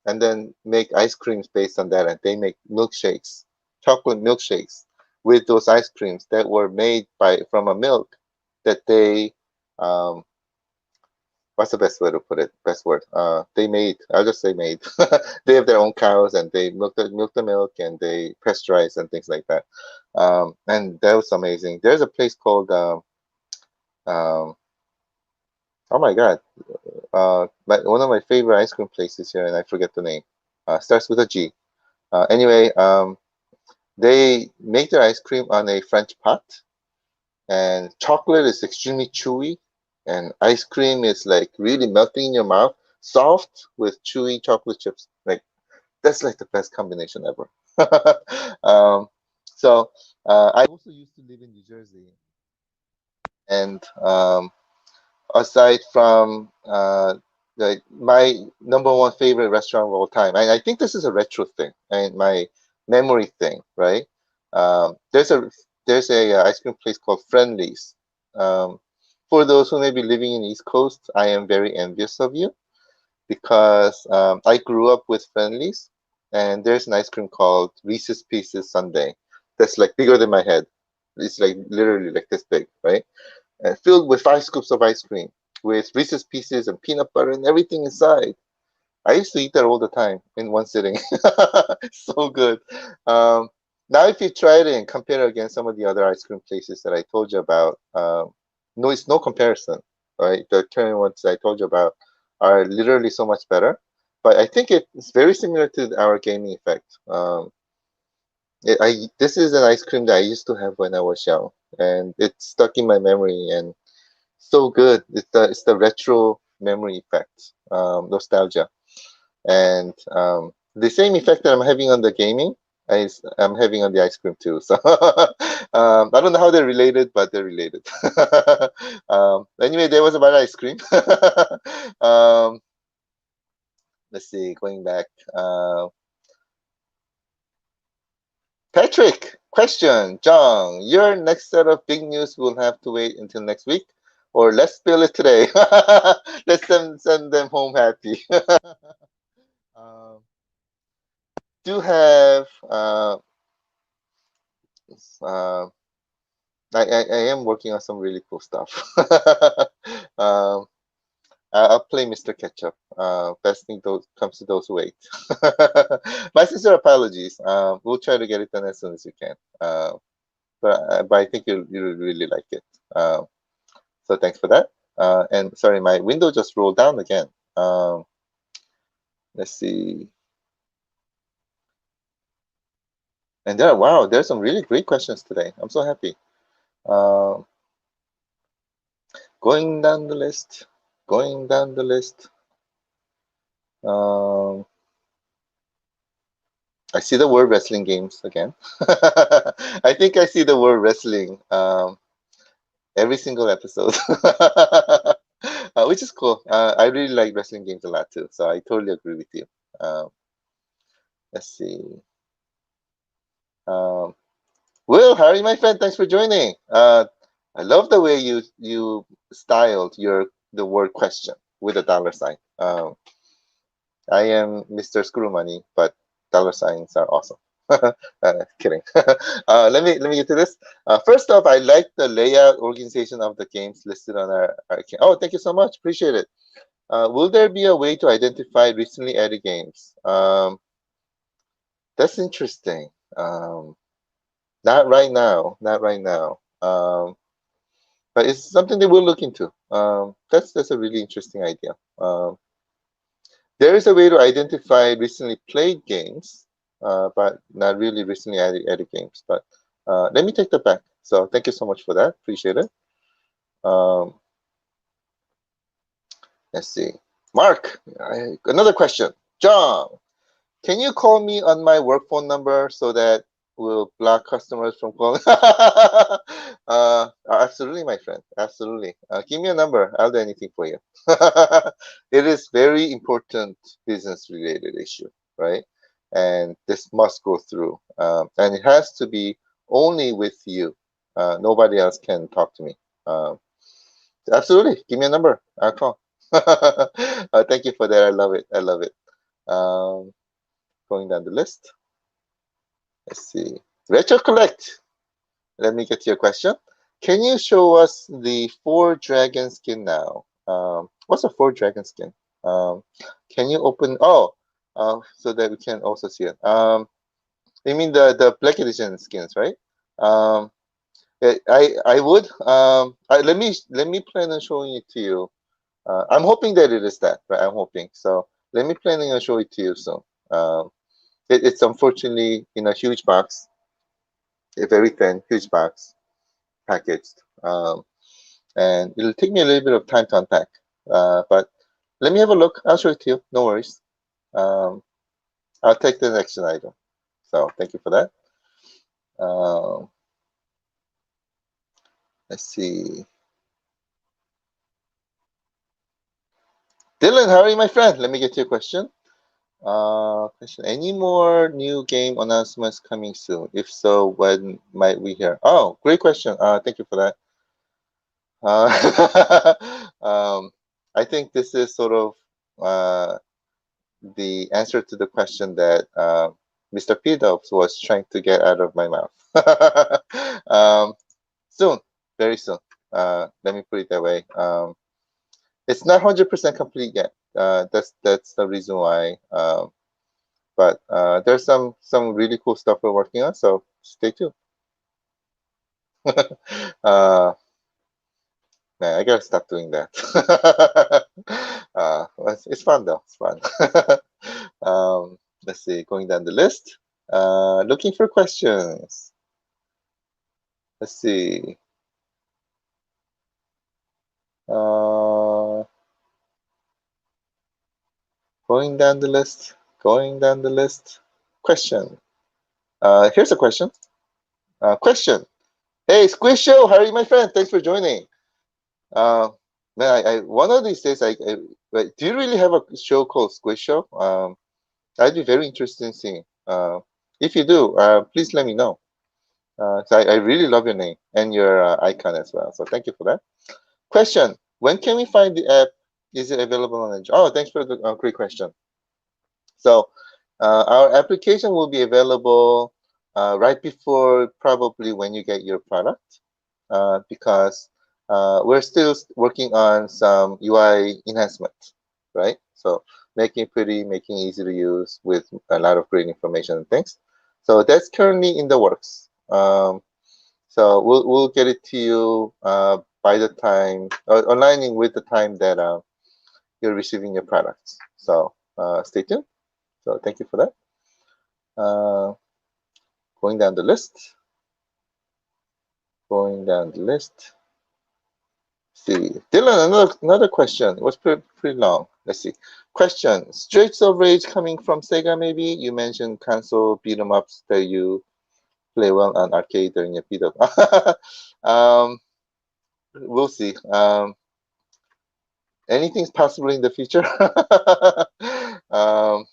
and then make ice creams based on that, and they make milkshakes, chocolate milkshakes with those ice creams that were made by from a milk that they um, what's the best way to put it? Best word. They made. I'll just say made. They have their own cows and they milk the milk and they pasteurize and things like that. And that was amazing. There's a place called um, oh my God, one of my favorite ice cream places here, and I forget the name. Starts with a G. Anyway, they make their ice cream on a French pot, and chocolate is extremely chewy, and ice cream is like really melting in your mouth, soft with chewy chocolate chips. Like that's like the best combination ever. um, so I also used to live in New Jersey, and aside from my number one favorite restaurant of all time, and I think this is a retro thing and my memory thing, right? There's a ice cream place called Friendly's. Um, for those who may be living in East Coast, I am very envious of you because I grew up with Friendly's, and there's an ice cream called Reese's Pieces Sundae that's like bigger than my head. It's like literally like this big, right? And filled with 5 scoops of ice cream with Reese's Pieces and peanut butter and everything inside. I used to eat that all the time in one sitting. So good. Um, Now, if you try it and compare it against some of the other ice cream places that I told you about, no, it's no comparison, right? The current ones I told you about are literally so much better. But I think it's very similar to our gaming effect. This is an ice cream that I used to have when I was young, and it's stuck in my memory and so good. It's the retro memory effect, nostalgia, and the same effect that I'm having on the gaming, I'm having on the ice cream too. So I don't know how they're related, but they're related. Anyway, there was about ice cream. um, let's see, going back. Patrick, question, John, your next set of big news will have to wait until next week, or let's spill it today. Let's send them home happy. um, do have uh, I am working on some really cool stuff. um, I'll play Mr. Ketchup. Best thing those comes to those who wait. My sincere apologies. We'll try to get it done as soon as we can. But I think you'll really like it. So thanks for that. And sorry, my window just rolled down again. Let's see. And wow, there's some really great questions today. I'm so happy. Um, Going down the list, going down the list. Um, I see the word wrestling games again. I think I see the word wrestling every single episode, which is cool. I really like wrestling games a lot too, so I totally agree with you. Um, let's see. Um, Will, Harry, my friend, thanks for joining. I love the way you styled the word question with a dollar sign. I am Mr. Screw Money, but dollar signs are awesome. Kidding. Let me get to this. First off, I like the layout organization of the games listed on our Oh, thank you so much. Appreciate it. Will there be a way to identify recently added games? That's interesting. Not right now. Not right now. But it's something that we'll look into. That's a really interesting idea. There is a way to identify recently played games, but not really recently added games. But let me take that back. So thank you so much for that. Appreciate it. Um, let's see. Mark, another question. John, can you call me on my work phone number so that will block customers from calling. Absolutely, my friend. Absolutely. Give me a number. I'll do anything for you. It is very important business related issue, right? And this must go through. And it has to be only with you. Nobody else can talk to me. Absolutely. Give me a number. I'll call. Thank you for that. I love it. I love it. Um, Going down the list. Let's see. Retro Collect. Let me get to your question. Can you show us the four dragon skin now? What's a four dragon skin? Can you open? Oh, so that we can also see it. You mean the Black Edition skins, right? Um, I would. Let me plan on showing it to you. I'm hoping that it is that, right? I'm hoping. So let me planning on show it to you soon. Um, it's unfortunately in a huge box, a very thin, huge box packaged. And it'll take me a little bit of time to unpack. But let me have a look. I'll show it to you. No worries. Um, I'll take the next item. So thank you for that. Um, let's see. Dylan, how are you, my friend? Let me get to your question. Question. Any more new game announcements coming soon? If so, when might we hear? Oh, great question. Thank you for that. Uh, I think this is sort of the answer to the question that Mr. P. Dubs was trying to get out of my mouth. Soon, very soon. Let me put it that way. It's not 100% complete yet. That's the reason why. But there's some really cool stuff we're working on, so stay tuned. uh, Man, I gotta stop doing that. It's fun though. It's fun. Let's see. Going down the list. Looking for questions. Let's see. Uh, Going down the list. Going down the list. Question. Here's a question. Question. Hey, Squish Show, how are you, my friend? Thanks for joining. Uh, Man, one of these days, wait, do you really have a show called Squish Show? I'd be very interested in seeing. If you do, please let me know. So I really love your name and your icon as well. So thank you for that. Question: when can we find the app? Is it available on Android? Oh, thanks for the great question. So our application will be available right before probably when you get your product, because we're still working on some UI enhancement, right? So making it pretty, making it easy to use with a lot of great information and things. So that's currently in the works. So we'll get it to you by the time, aligning with the time that you're receiving your products. So stay tuned. So thank you for that. Going down the list. Going down the list. See, Dylan, another question. It was pretty long. Let's see. Question: Streets of Rage coming from Sega? Maybe you mentioned console beat 'em ups that you play well on arcade during your beat up. We'll see. Anything's possible in the future. um,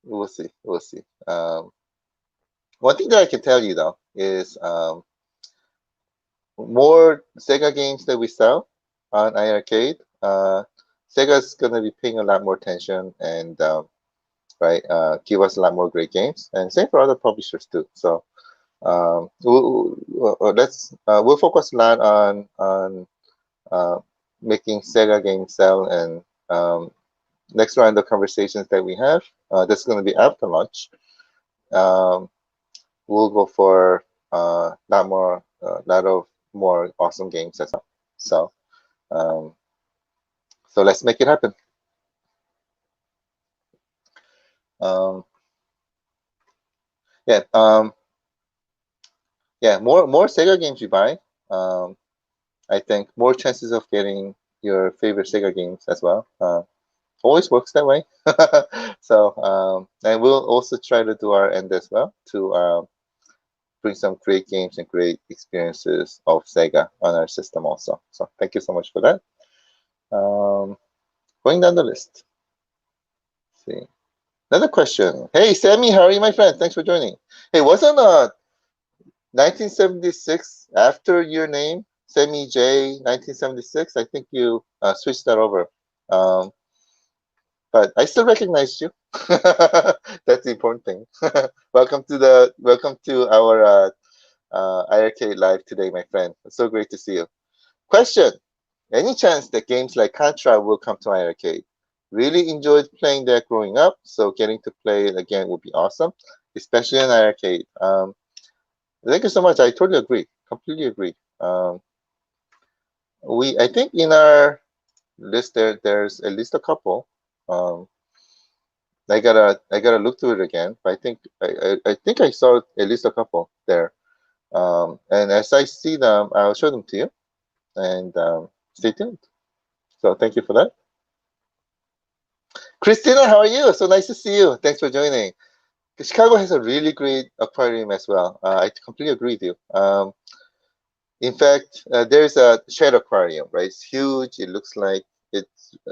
we'll see. We'll see. One thing that I can tell you though is more Sega games that we sell on iiRcade. Sega's gonna be paying a lot more attention and right give us a lot more great games, and same for other publishers too. So we'll focus a lot on uh, making Sega games sell, and next round of conversations that we have, that's going to be after launch. Um, we'll go for lot of more awesome games as well. So, um, so let's make it happen. Um, yeah, yeah. More Sega games you buy, um, I think more chances of getting your favorite Sega games as well. always works that way. So, and we'll also try to do our end as well to bring some great games and great experiences of Sega on our system also. So thank you so much for that. Going down the list. Let's see. Another question. Hey, Sammy, how are you, my friend? Thanks for joining. Hey, wasn't 1976 after your name, Sammy J, 1976? I think you switched that over. Um, but I still recognize you. That's the important thing. Welcome to our iiRcade live today, my friend. It's so great to see you. Question: any chance that games like Contra will come to iiRcade? Really enjoyed playing that growing up, so getting to play it again would be awesome, especially in iiRcade. Thank you so much. I totally agree. Completely agree. I think in our list there's at least a couple. Um, I gotta look through it again. But I think I saw at least a couple there. And as I see them, I'll show them to you. And stay tuned. So thank you for that. Christina, how are you? So nice to see you. Thanks for joining. Chicago has a really great aquarium as well. I completely agree with you. In fact, there's a shed aquarium, right? It's huge. It looks like it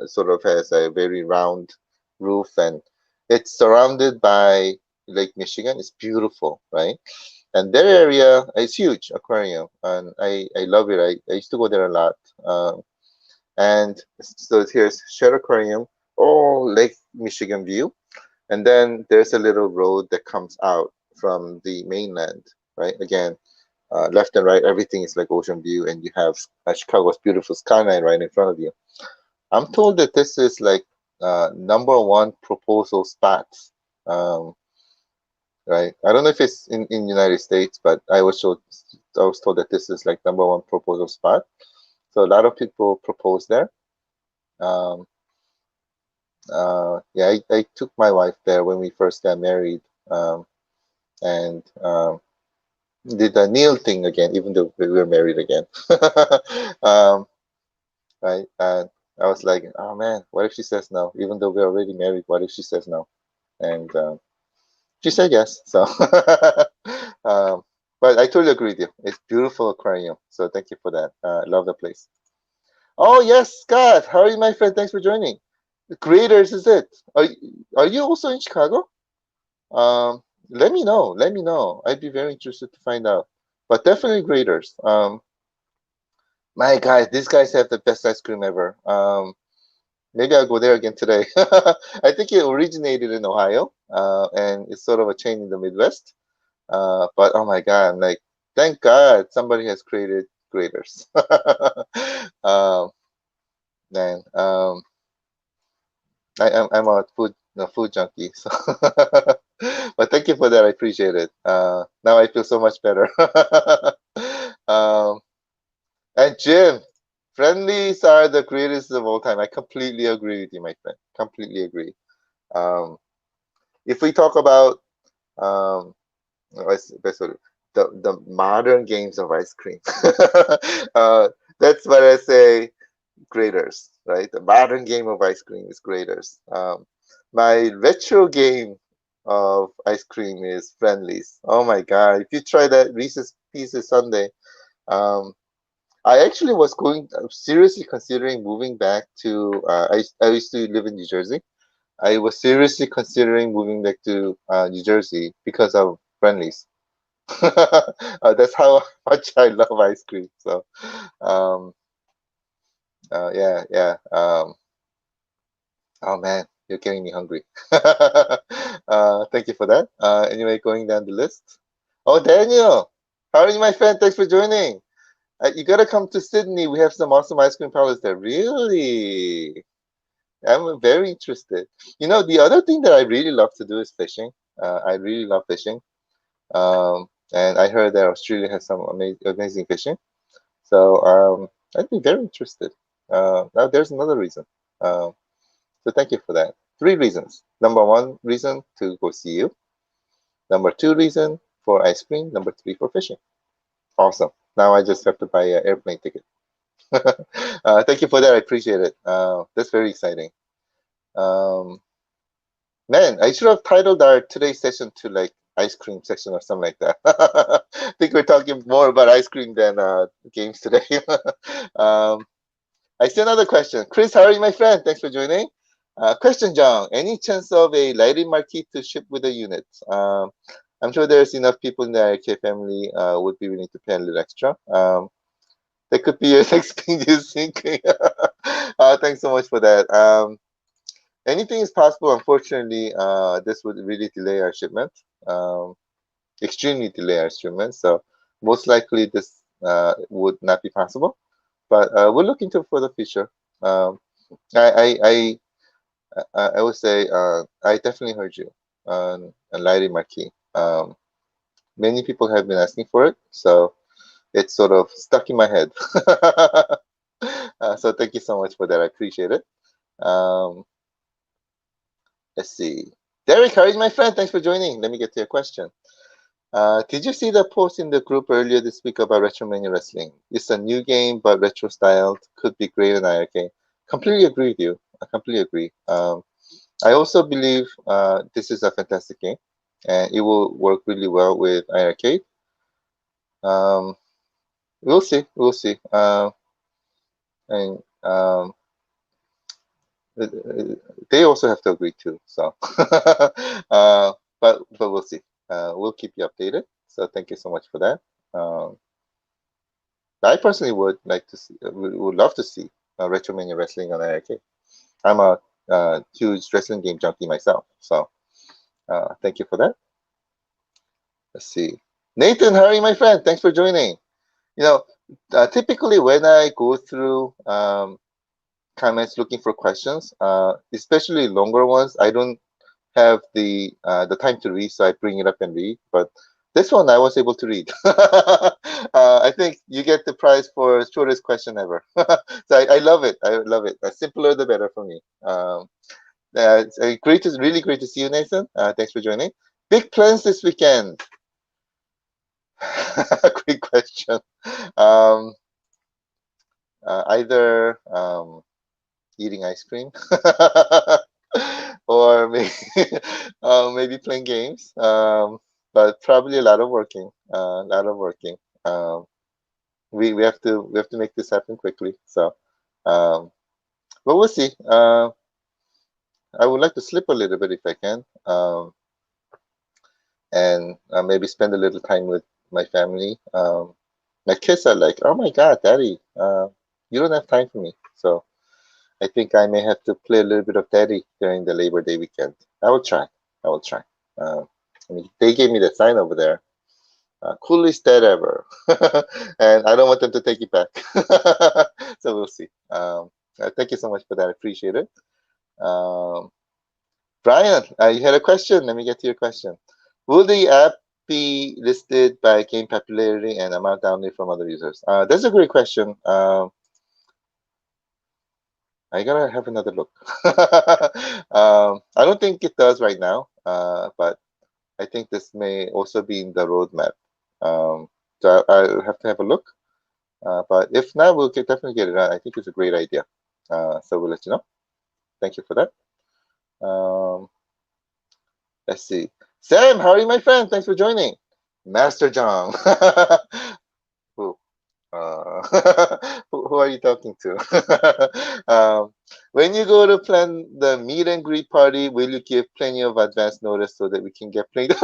sort of has a very round roof, and it's surrounded by Lake Michigan. It's beautiful, right? And their area is huge aquarium, and I love it. I used to go there a lot. And so here's shed aquarium, all Lake Michigan view, and then there's a little road that comes out from the mainland, right? Again, left and right, everything is like ocean view, and you have Chicago's beautiful skyline right in front of you. I'm told that this is like number one proposal spot, um, right? I don't know if it's in United States, but I was told that this is like number one proposal spot. So a lot of people propose there. Um, yeah, I took my wife there when we first got married, and did the kneel thing again, even though we were married again. um, right? And I was like, oh man, what if she says no? Even though we're already married, what if she says no? And she said yes. So, um, but I totally agree with you. It's beautiful aquarium. So thank you for that. I love the place. Oh yes, Scott, how are you, my friend? Thanks for joining. The creators is it? Are you also in Chicago? Let me know. Let me know. I'd be very interested to find out. But definitely graders. My God, these guys have the best ice cream ever. Maybe I'll go there again today. I think it originated in Ohio, and it's sort of a chain in the Midwest. But oh my God, I'm like, thank God somebody has created graders. um, man, I'm a food junkie. So, but thank you for that. I appreciate it. Now I feel so much better. um, and Jim, friendlies are the greatest of all time. I completely agree with you, my friend. Completely agree. Um, if we talk about the modern games of ice cream, that's what I say. Graders, right? The modern game of ice cream is graders. My retro game of ice cream is friendlies. Oh my God! If you try that Reese's Pieces Sunday, um, I actually was seriously considering moving back to. I used to live in New Jersey. I was seriously considering moving back to New Jersey because of friendlies. That's how much I love ice cream. So, um, yeah, yeah. Oh man, you're getting me hungry. Thank you for that. Anyway, going down the list. Oh, Daniel, how are you, my friend? Thanks for joining. You gotta come to Sydney. We have some awesome ice cream parlors there. Really? I'm very interested. You know, the other thing that I really love to do is fishing. I really love fishing. And I heard that Australia has some amazing fishing. So I'd be very interested. Now, there's another reason. So thank you for that. Three reasons. Number one reason to go see you. Number two reason for ice cream. Number three for fishing. Awesome. Now I just have to buy an airplane ticket. Thank you for that. I appreciate it. That's very exciting. Um, Man, I should have titled our today's session to like ice cream section or something like that. I think we're talking more about ice cream than games today. um, I see another question. Chris, how are you, my friend? Thanks for joining. Question, John. Any chance of a lighting marquee to ship with a unit? I'm sure there's enough people in the iiRcade family would be willing to pay a little extra. That could be your next thing you think. Thanks so much for that. Anything is possible. Unfortunately, this would really delay our shipment, extremely delay our shipment. So most likely this would not be possible. But we'll look into it for the future. Um, I, I would say I definitely heard you on Larry Marquis. Many people have been asking for it, so it's sort of stuck in my head. So thank you so much for that. I appreciate it. Um, let's see. Derek, how is my friend? Thanks for joining. Let me get to your question. Did you see the post in the group earlier this week about Retromania Wrestling? It's a new game, but retro styled. Could be great in iiRcade. Completely agree with you. I completely agree. I also believe this is a fantastic game, and it will work really well with iiRcade. Um, we'll see. We'll see. And they also have to agree too. So, but we'll see. We'll keep you updated. So thank you so much for that. Um, I personally would like to see, would love to see Retromania Wrestling on iiRcade. I'm a huge wrestling game junkie myself. So thank you for that. Let's see. Nathan, how are you, my friend? Thanks for joining. You know, typically when I go through comments looking for questions, especially longer ones, I don't have the time to read, so I bring it up and read. But this one I was able to read. I think you get the prize for shortest question ever. So I love it. I love it. The simpler the better for me. It's really great to see you, Nathan. Thanks for joining. Big plans this weekend. Quick question. Um, either eating ice cream or maybe maybe playing games. But probably a lot of working. A lot of working. Um, we have to make this happen quickly. So, um, but we'll see. I would like to sleep a little bit if I can, and maybe spend a little time with my family. My kids are like, "Oh my God, Daddy, you don't have time for me." So I think I may have to play a little bit of Daddy during the Labor Day weekend. I will try. I will try. I mean, they gave me the sign over there. Coolest dad ever, and I don't want them to take it back. So we'll see. Thank you so much for that. I appreciate it. Um, Brian, you had a question. Let me get to your question. Will the app be listed by game popularity and amount downloaded from other users? That's a great question. I gotta have another look. I don't think it does right now, but I think this may also be in the roadmap. So I'll have to have a look. But if not, definitely get it on. I think it's a great idea. So we'll let you know. Thank you for that. Um, let's see. Sam, how are you, my friend? Thanks for joining. Master John. Who? Who are you talking to? When you go to plan the meet and greet party, will you give plenty of advance notice so that we can get plenty?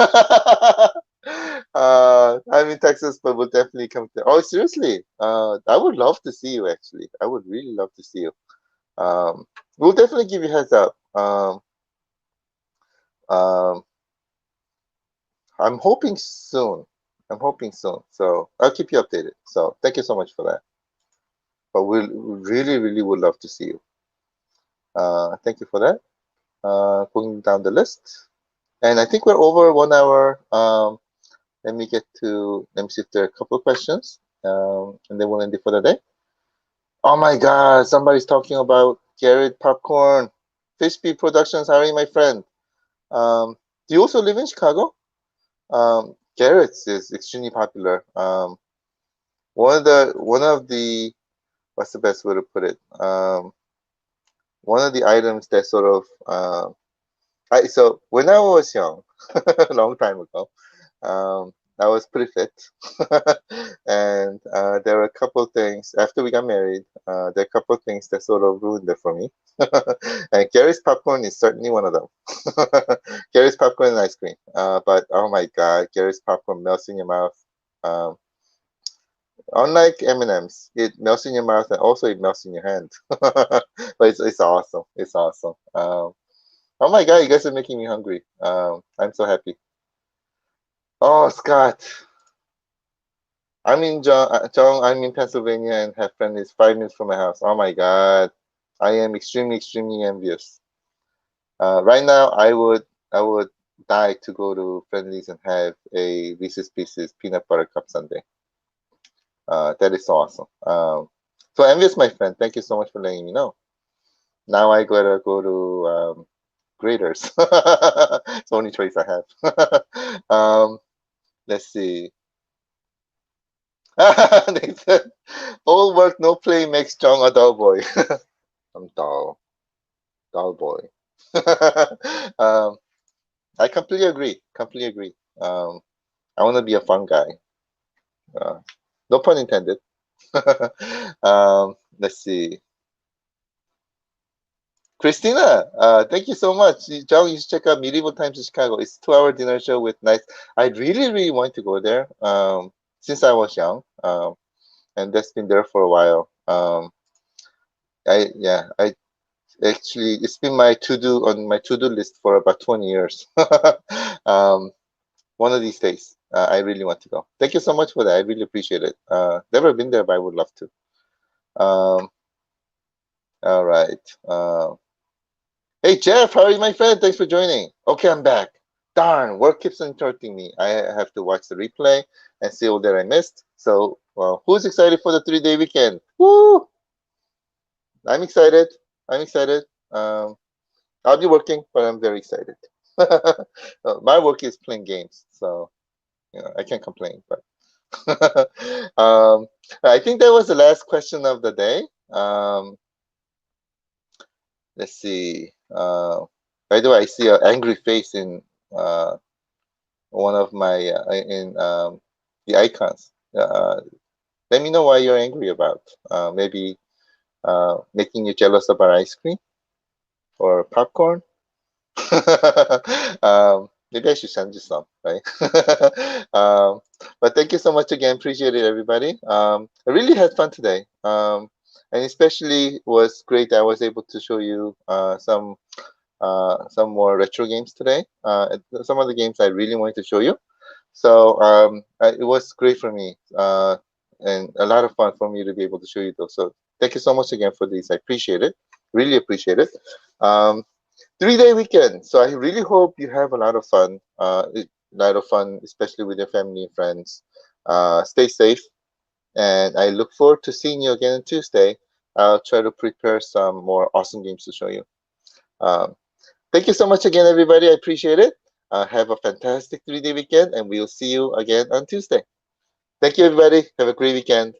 I'm in Texas, but we'll definitely come to. Oh, seriously? I would love to see you. Actually, I would really love to see you. We'll definitely give you heads up. Um, I'm hoping soon. I'm hoping soon. So I'll keep you updated. So thank you so much for that. But we really would love to see you. Thank you for that. Going down the list. And I think we're over 1 hour. Let me see if there are a couple of questions. And then we'll end it for the day. Oh my God, somebody's talking about Garrett Popcorn. Fishby Productions hiring my friend. Do you also live in Chicago? Garrett's is extremely popular. One of the what's the best way to put it? one of the items that sort of so when I was young, a long time ago, I was pretty fit, and there were a couple of things after we got married. There are a couple of things that sort of ruined it for me, and Gary's popcorn is certainly one of them. Gary's popcorn and ice cream. But oh my God, Gary's popcorn melts in your mouth. Um, Unlike M&Ms, it melts in your mouth and also it melts in your hand. But it's awesome. It's awesome. Oh my God, you guys are making me hungry. I'm so happy. Oh, Scott, I'm in Pennsylvania and have friends 5 minutes from my house. Oh my God, I am extremely, extremely envious. Right now, I would die to go to Friendly's and have a Reese's Pieces peanut butter cup sundae. That is so awesome. So envious, my friend. Thank you so much for letting me know. Now I gotta go to Graders. It's the only choice I have. Let's see. Nathan, all work, no play makes Jong a dull boy. I'm dull, dull boy. um, I completely agree. Completely agree. I want to be a fun guy. Uh, no pun intended. Let's see. Christina, thank you so much. Jong, you should check out Medieval Times in Chicago. It's a 2 hour dinner show with nice. I really, really want to go there since I was young, and that's been there for a while. I actually it's been my to do list for about 20 years. um, One of these days, I really want to go. Thank you so much for that. I really appreciate it. Never been there, but I would love to. Um, all right. Hey Jeff, how are you, my friend? Thanks for joining. Okay, I'm back. Darn, work keeps interrupting me. I have to watch the replay and see all that I missed. So, well, who's excited for the 3 day weekend? Woo! I'm excited. I'm excited. Um, I'll be working, but I'm very excited. My work is playing games, so I can't complain. But I think that was the last question of the day. Let's see. By the way, I see an angry face in uh, one of my in the icons. Let me know why you're angry about. Maybe making you jealous about ice cream or popcorn. Maybe I should send you some, right? But thank you so much again. Appreciate it, everybody. I really had fun today. And especially was great that I was able to show you some more retro games today. Some of the games I really wanted to show you. So it was great for me and a lot of fun for me to be able to show you those. So thank you so much again for these. I appreciate it. Really appreciate it. Um, 3 day weekend. So I really hope you have a lot of fun. A lot of fun, especially with your family and friends. Stay safe, and I look forward to seeing you again on Tuesday. I'll try to prepare some more awesome games to show you. Um, Thank you so much again, everybody. I appreciate it. Have a fantastic 3 day weekend, and we'll see you again on Tuesday. Thank you, everybody. Have a great weekend.